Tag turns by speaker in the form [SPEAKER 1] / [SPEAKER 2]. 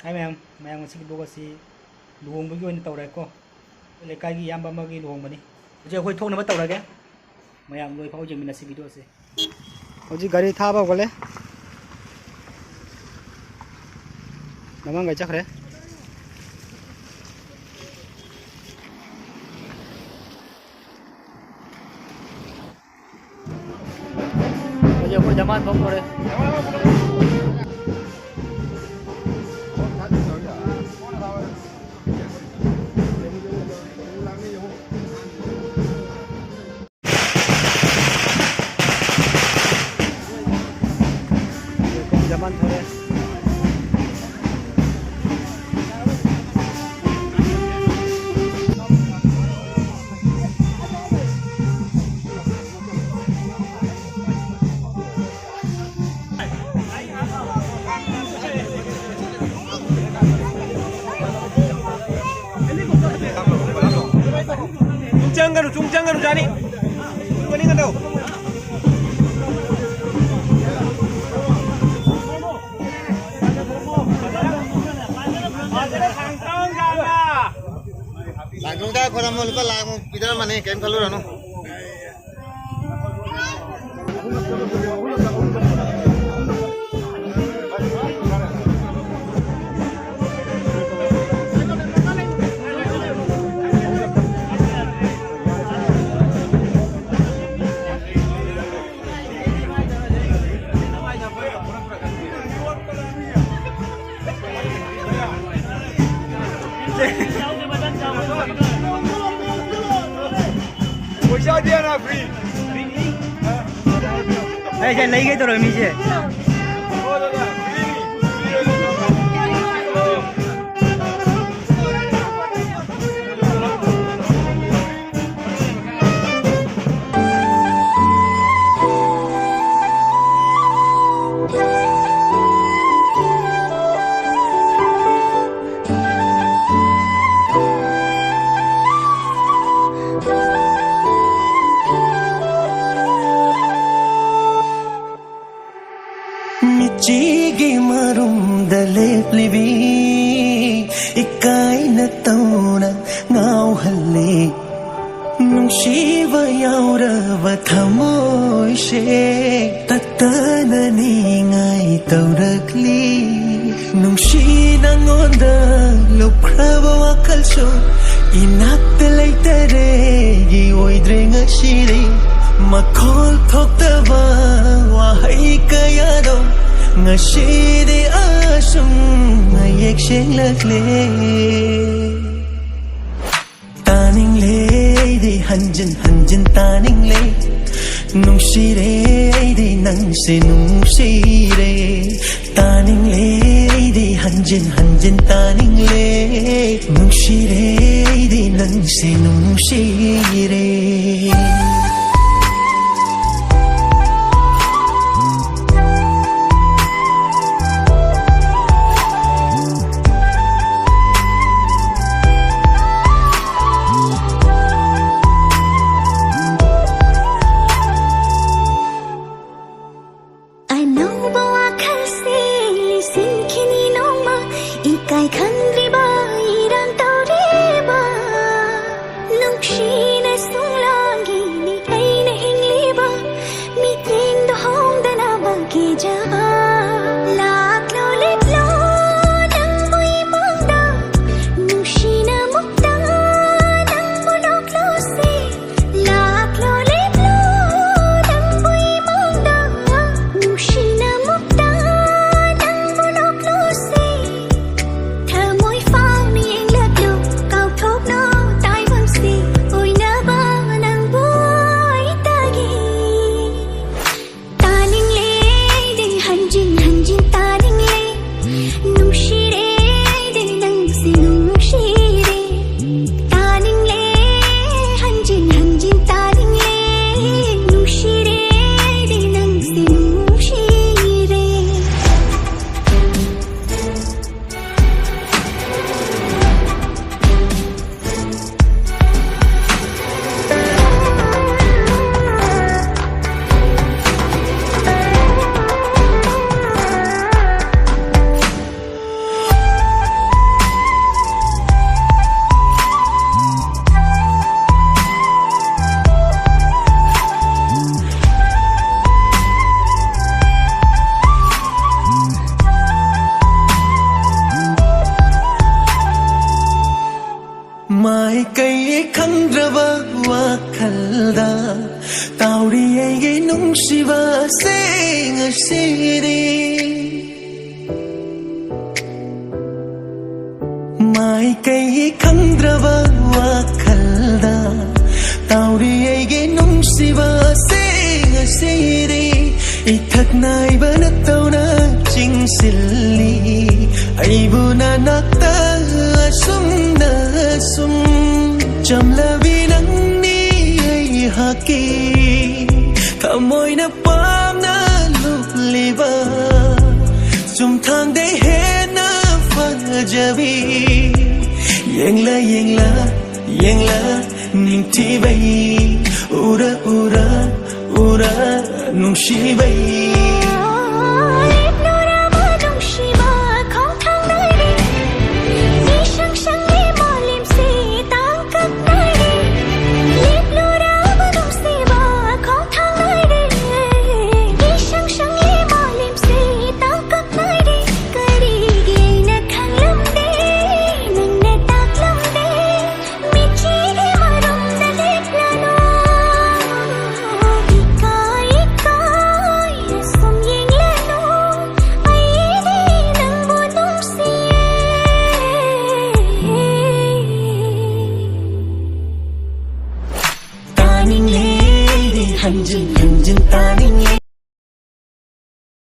[SPEAKER 1] Hai ma'am, ma'am ngasi blog asi luhongbagi oina tawreko. Lekai yamba amagi luhongbani. Hojik akhoi thoknaba tawrage. Mayam loi phau jengminasi video se. Hojik gari thaba gole. Namang gai chakre. Hojik akhoi jaman phau kore. Zaman thore. Jungchang garu jani. Kuning kan tau.
[SPEAKER 2] Langsung dah kalau mau lupa langsung pindah mana kem kalau rano. पैसा दिया ना free
[SPEAKER 1] ऐसे लई गई तो rummy से
[SPEAKER 3] Chigi marum dale plibi ikai na tauna ngau halle nung shiva yaura vathamoi she tatana ni ngai taurakli nung shi nangonda lopkraba wakalso inakta laitare gi oidrenga shiri makhol thoktaba wahai kayado ngashidi asum ngayek shelakle taning le di hanjin taning le nung shire di nang se nung shire taning le di hanjin taning le nung shire di nang se nung shire
[SPEAKER 4] Kai khandri ba irang taureba nung shine sungla
[SPEAKER 3] kay khandraba wa khalda tauri ai nungsiba sing asiri mai kay khandraba wa khalda tauri ai nungsiba sing asiri ithak nai bana tauna chingsilli aibu na nakta sumna sum chamlabi nangni ai haki thamoi na pamna lupliba sum thang de he na fajabi yengla ning ti bai ura nungshi bai